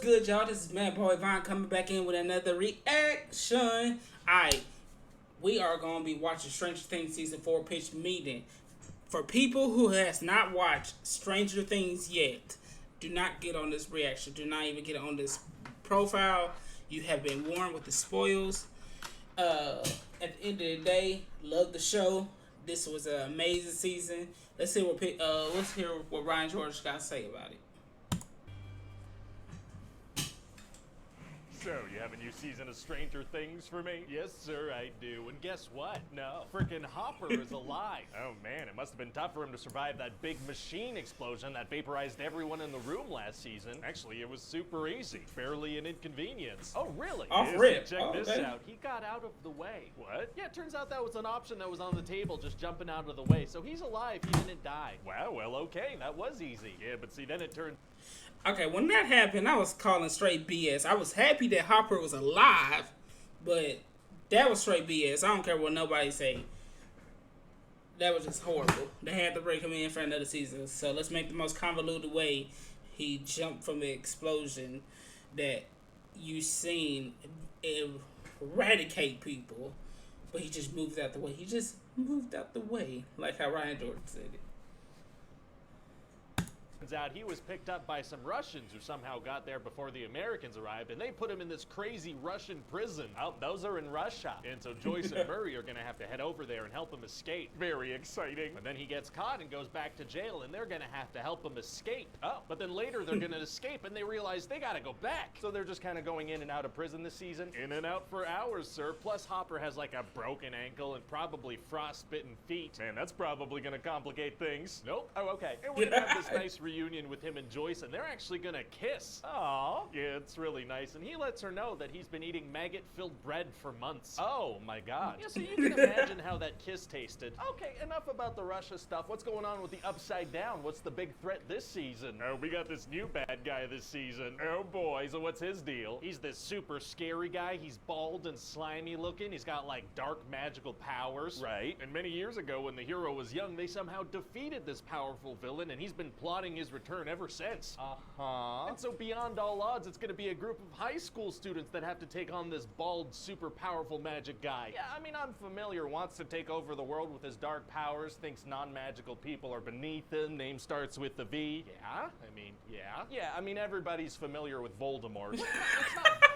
good, y'all? This is Mad Boy Vaughn coming back in with another reaction. Alright, we are going to be watching Stranger Things Season 4 Pitch Meeting. For people who has not watched Stranger Things yet, do not get on this reaction. Do not even get on this profile. You have been warned with the spoils. At the end of the day, love the show. This was an amazing season. Let's hear what Ryan George got to say about it. So, you have a new season of Stranger Things for me? Yes, sir, I do. And guess what? No. Frickin' Hopper is alive. Oh, man, it must have been tough for him to survive that big machine explosion that vaporized everyone in the room last season. Actually, it was super easy. Barely an inconvenience. Oh, really? Off rip. Check this Okay. out. He got out of the way. What? Yeah, it turns out that was an option that was on the table, just jumping out of the way. So he's alive. He didn't die. Wow, well, okay. That was easy. Yeah, but see, then it turned... Okay, when that happened, I was calling straight BS. I was happy that Hopper was alive, but that was straight BS. I don't care what nobody say. That was just horrible. They had to break him in for another season. So let's make the most convoluted way he jumped from the explosion that you seen eradicate people, but he just moved out the way. He just moved out the way, like how Ryan Jordan said it. Turns out he was picked up by some Russians who somehow got there before the Americans arrived, and they put him in this crazy Russian prison. Oh, those are in Russia. And so Joyce and Murray are gonna have to head over there and help him escape. Very exciting. And then he gets caught and goes back to jail, and they're gonna have to help him escape. Oh, but then later they're gonna escape, and they realize they gotta go back. So they're just kind of going in and out of prison this season. In and out for hours, sir. Plus Hopper has like a broken ankle and probably frostbitten feet. Man, that's probably gonna complicate things. Nope. Oh, okay. And we're gonna have this nice reunion with him and Joyce, and they're actually gonna kiss. Aww. Yeah, it's really nice. And he lets her know that he's been eating maggot-filled bread for months. Oh my god. Yeah, so you can imagine how that kiss tasted. Okay, enough about the Russia stuff. What's going on with the Upside Down? What's the big threat this season? Oh, we got this new bad guy this season. Oh boy, so what's his deal? He's this super scary guy. He's bald and slimy looking. He's got like dark magical powers. Right. And many years ago when the hero was young, they somehow defeated this powerful villain, and he's been plotting his return ever since. Uh-huh. And so beyond all odds, it's gonna be a group of high school students that have to take on this bald, super powerful magic guy. Yeah, I mean, I'm familiar, wants to take over the world with his dark powers, thinks non-magical people are beneath him, name starts with the V. Yeah? I mean, yeah. Yeah, I mean, everybody's familiar with Voldemort. It's not...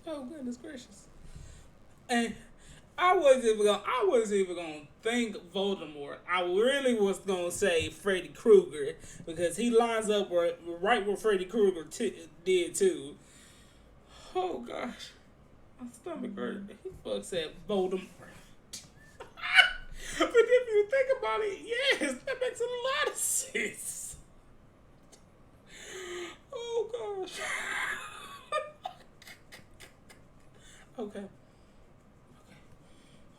Oh goodness gracious! And I wasn't even gonna think Voldemort. I really was gonna say Freddy Krueger because he lines up right where Freddy Krueger did too. Oh gosh, my stomach hurt. He fuck said Voldemort. But if you think about it, yes, that makes a lot of sense. Oh gosh. Okay. Okay.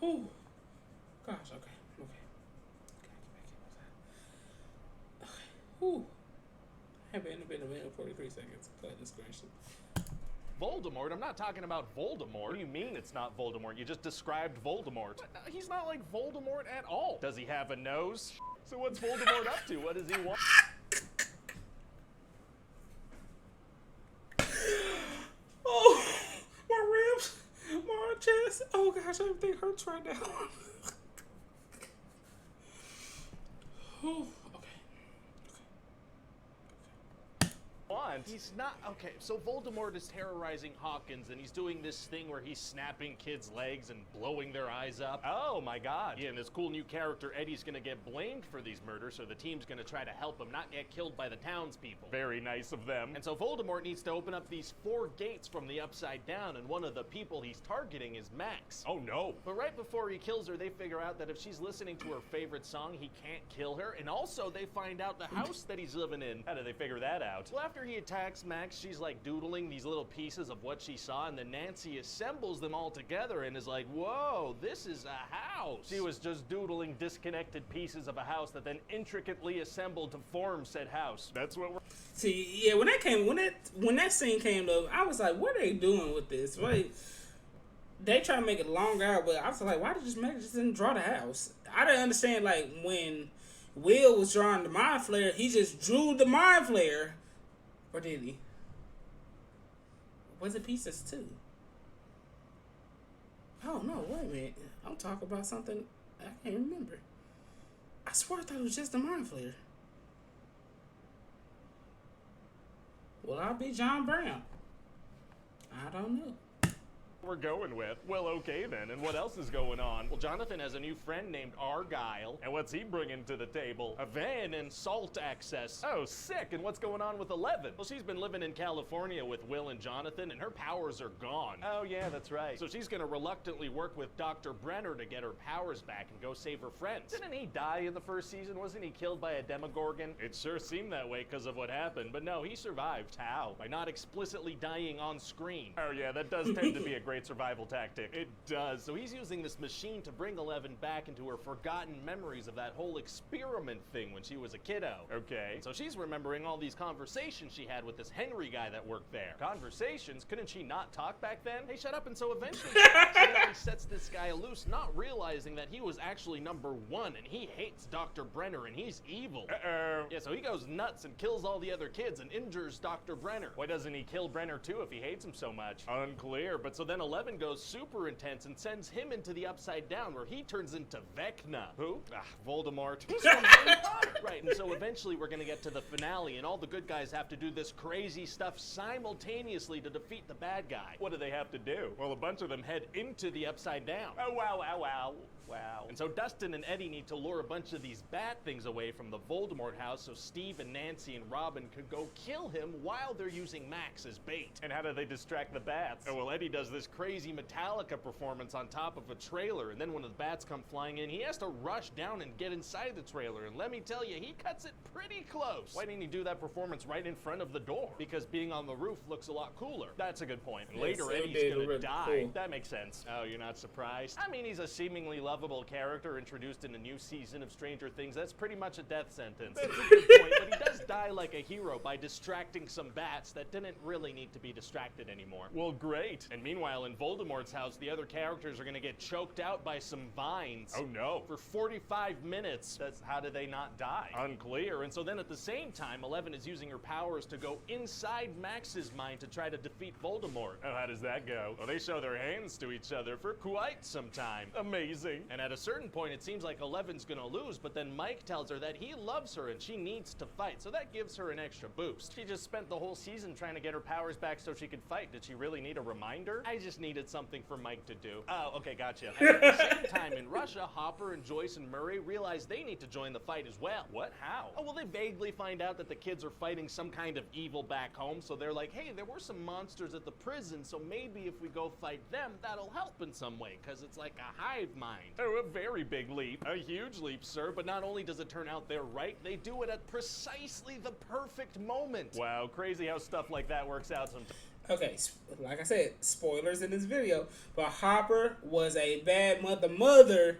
Oh. Gosh, okay. Okay. Okay. Ooh. I've been a minute 43 seconds. Goodness gracious. Voldemort? I'm not talking about Voldemort. What do you mean it's not Voldemort? You just described Voldemort. He's not like Voldemort at all. Does he have a nose? So what's Voldemort up to? What does he want? Oh, my ribs, my chest. Oh gosh, everything hurts right now. Oh, okay. He's not, okay, so Voldemort is terrorizing Hawkins, and he's doing this thing where he's snapping kids' legs and blowing their eyes up. Oh my god. Yeah, and this cool new character, Eddie's gonna get blamed for these murders, so the team's gonna try to help him not get killed by the townspeople. Very nice of them. And so Voldemort needs to open up these 4 gates from the Upside Down, and one of the people he's targeting is Max. Oh no. But right before he kills her, they figure out that if she's listening to her favorite song, he can't kill her, and also they find out the house that he's living in. How do they figure that out? Well, after he attacks Max, she's like doodling these little pieces of what she saw, and then Nancy assembles them all together and is like, whoa, this is a house. She was just doodling disconnected pieces of a house that then intricately assembled to form said house. That's what we're... See, yeah, when that scene came up, I was like, what are they doing with this? Like, they try to make it long out, but I was like, why did just didn't draw the house? I didn't understand, like, when Will was drawing the mind flare, he just drew the mind flare. Or did he? Was it pieces too? Oh no, wait a minute. I'm talking about something I can't remember. I swear I thought it was just the mind flare. Will I be John Brown? I don't know. We're going with. Well, okay then, and what else is going on? Well, Jonathan has a new friend named Argyle, and what's he bringing to the table? A van and salt access. Oh, sick, and what's going on with 11? Well, she's been living in California with Will and Jonathan, and her powers are gone. Oh yeah, that's right. So she's gonna reluctantly work with Dr. Brenner to get her powers back and go save her friends. Didn't he die in the first season? Wasn't he killed by a Demogorgon? It sure seemed that way because of what happened, but no, he survived. How? By not explicitly dying on screen. Oh yeah, that does tend to be a great survival tactic. It does. So he's using this machine to bring 11 back into her forgotten memories of that whole experiment thing when she was a kiddo. Okay. So she's remembering all these conversations she had with this Henry guy that worked there. Conversations? Couldn't she not talk back then? Hey, shut up. And so eventually she accidentally sets this guy loose, not realizing that he was actually number one and he hates Dr. Brenner and he's evil. Uh-oh. Yeah, so he goes nuts and kills all the other kids and injures Dr. Brenner. Why doesn't he kill Brenner too if he hates him so much? Unclear. But so then 11 goes super intense and sends him into the Upside Down where he turns into Vecna. Who? Voldemort. Who's from Harry Potter? Right, and so eventually we're gonna get to the finale and all the good guys have to do this crazy stuff simultaneously to defeat the bad guy. What do they have to do? Well, a bunch of them head into the Upside Down. Oh, wow, wow, wow. Wow. And so Dustin and Eddie need to lure a bunch of these bad things away from the Voldemort house so Steve and Nancy and Robin could go kill him while they're using Max as bait. And how do they distract the bats? Oh, well, Eddie does this crazy Metallica performance on top of a trailer, and then when the bats come flying in, he has to rush down and get inside the trailer, and let me tell you, he cuts it pretty close. Why didn't he do that performance right in front of the door? Because being on the roof looks a lot cooler. That's a good point. And later, Eddie's gonna die. Cool. That makes sense. Oh, you're not surprised? I mean, he's a seemingly lovable character introduced in a new season of Stranger Things. That's pretty much a death sentence. That's a good point, but he does die like a hero by distracting some bats that didn't really need to be distracted anymore. Well, great. And meanwhile, in Voldemort's house, the other characters are gonna get choked out by some vines. Oh no. For 45 minutes. That's how do they not die? Unclear. And so then at the same time, 11 is using her powers to go inside Max's mind to try to defeat Voldemort. Oh, how does that go? Well, they show their hands to each other for quite some time. Amazing. And at a certain point, it seems like 11's gonna lose, but then Mike tells her that he loves her and she needs to fight, so that gives her an extra boost. She just spent the whole season trying to get her powers back so she could fight. Did she really need a reminder? I just needed something for Mike to do. Oh, okay, gotcha. And at the same time, in Russia, Hopper and Joyce and Murray realize they need to join the fight as well. What? How? Oh, well, they vaguely find out that the kids are fighting some kind of evil back home, so they're like, hey, there were some monsters at the prison, so maybe if we go fight them, that'll help in some way, because it's like a hive mind. Oh, a very big leap. A huge leap, sir, but not only does it turn out they're right, they do it at precisely the perfect moment. Wow, crazy how stuff like that works out sometimes. Okay, like I said, spoilers in this video, but Hopper was a bad mother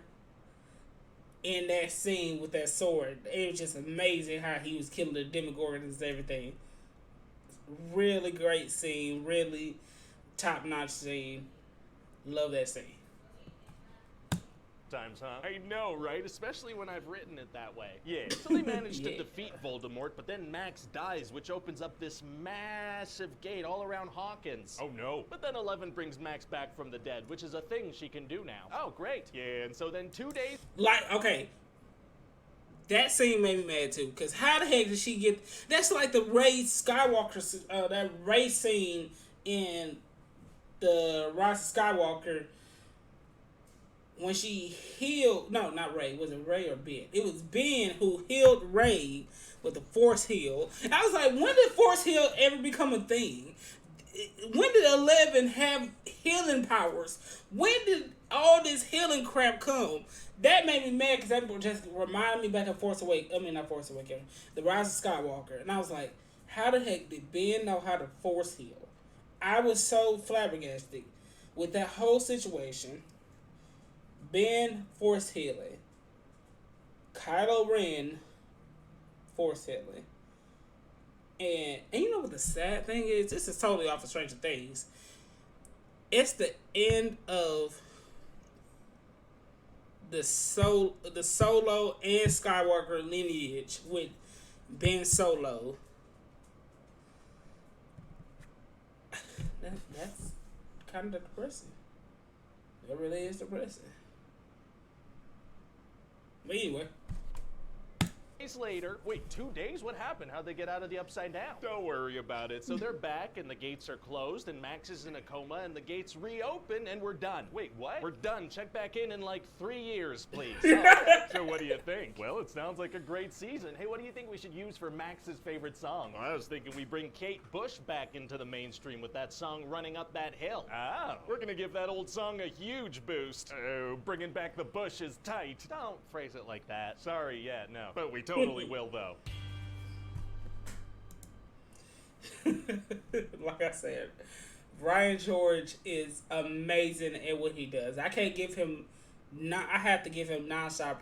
in that scene with that sword. It was just amazing how he was killing the Demogorgons and everything. Really great scene, really top-notch scene. Love that scene. Times, huh? I know, right? Especially when I've written it that way. Yeah. So they managed to defeat Voldemort, but then Max dies, which opens up this massive gate all around Hawkins. Oh no. But then 11 brings Max back from the dead, which is a thing she can do now. Oh, great. Yeah, and so then 2 days... Okay. That scene made me mad too, because how the heck did she get... That's like the Rey Skywalker, that Rey scene in the Rise of Skywalker, when she healed, no, not Rey. Was it Rey or Ben? It was Ben who healed Rey with the Force heal. And I was like, when did Force heal ever become a thing? When did 11 have healing powers? When did all this healing crap come? That made me mad because that just reminded me back of Force Awakens. I mean, not Force Awakens. The Rise of Skywalker. And I was like, How the heck did Ben know how to force heal? I was so flabbergasted with that whole situation. Ben force healing. Kylo Ren force healing. And you know what the sad thing is? This is totally off of Stranger Things. It's the end of the Solo and Skywalker lineage with Ben Solo. That's kind of depressing. It really is depressing. But anyway. Days later, wait, 2 days? What happened? How'd they get out of the Upside Down? Don't worry about it. So they're back, and the gates are closed, and Max is in a coma, and the gates reopen, and we're done. Wait, what? We're done. Check back in like 3 years, please. So what do you think? Well, it sounds like a great season. Hey, what do you think we should use for Max's favorite song? Well, I was thinking we bring Kate Bush back into the mainstream with that song Running Up That Hill. Oh, we're gonna give that old song a huge boost. Oh, bringing back the Bush is tight. Don't phrase it like that. Sorry, yeah, no. But we totally will, though. Like I said, Ryan George is amazing at what he does. I can't give him I have to give him non-stop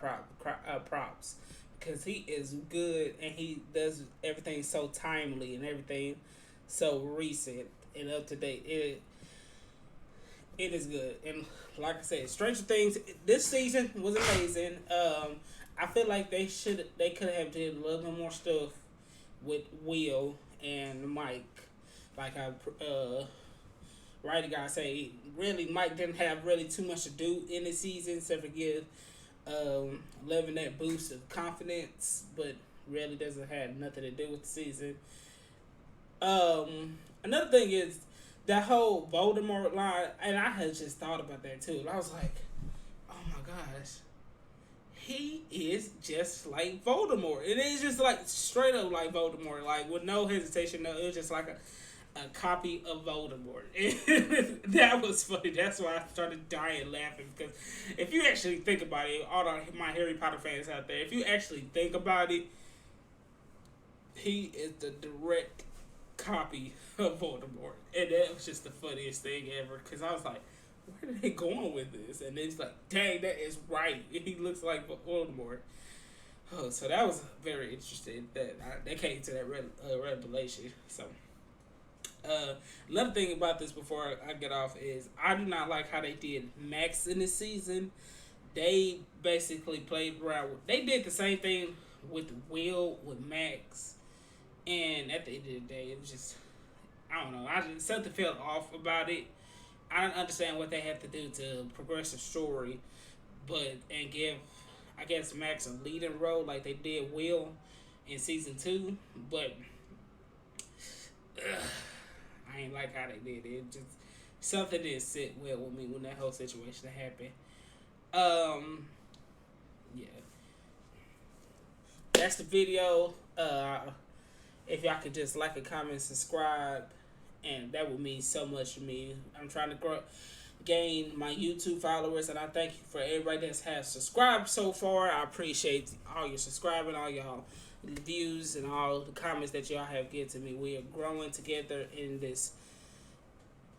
props because he is good and he does everything so timely and everything so recent and up to date. It is good. And like I said, Stranger Things this season was amazing. I feel like they could have did a little bit more stuff with Will and Mike. Like I writer guy say, really Mike didn't have really too much to do in the season except for give Levin that boost of confidence, but really doesn't have nothing to do with the season. Another thing is that whole Voldemort line, and I had just thought about that too. And I was like, oh my gosh. He is just like Voldemort. It is just like straight up like Voldemort, like with no hesitation. No, it was just like a copy of Voldemort. That was funny. That's why I started dying laughing because if you actually think about it, all my Harry Potter fans out there, if you actually think about it, he is the direct copy of Voldemort, and that was just the funniest thing ever because I was like, where are they going with this? And it's like, dang, that is right. He looks like Voldemort. Oh, so that was very interesting that came to that revelation. So, another thing about this before I get off is I do not like how they did Max in this season. They basically played around. They did the same thing with Will with Max, and at the end of the day, it was just I don't know. Something felt off about it. I don't understand what they have to do to progress the story, and give, I guess, Max a leading role like they did Will in season 2. But I ain't like how they did it. Just something didn't sit well with me when that whole situation happened. Yeah, that's the video. If y'all could just like, a comment, subscribe. And that would mean so much to me. I'm trying to gain my YouTube followers, and I thank you for everybody that has subscribed so far. I appreciate all your subscribing, all y'all views, and all the comments that y'all have given to me. We are growing together in this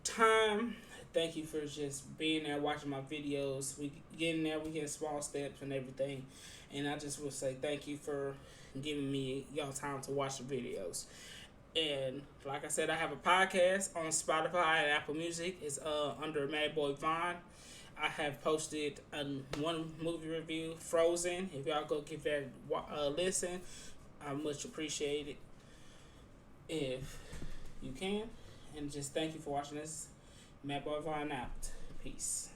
time. Thank you for just being there, watching my videos. We getting there. We getting small steps and everything. And I just will say thank you for giving me y'all time to watch the videos. And like I said, I have a podcast on Spotify and Apple Music. It's under Mad Boy Vaughn. I have posted one movie review, Frozen. If y'all go give that a listen, I much appreciate it if you can. And just thank you for watching this. Mad Boy Vaughn out. Peace.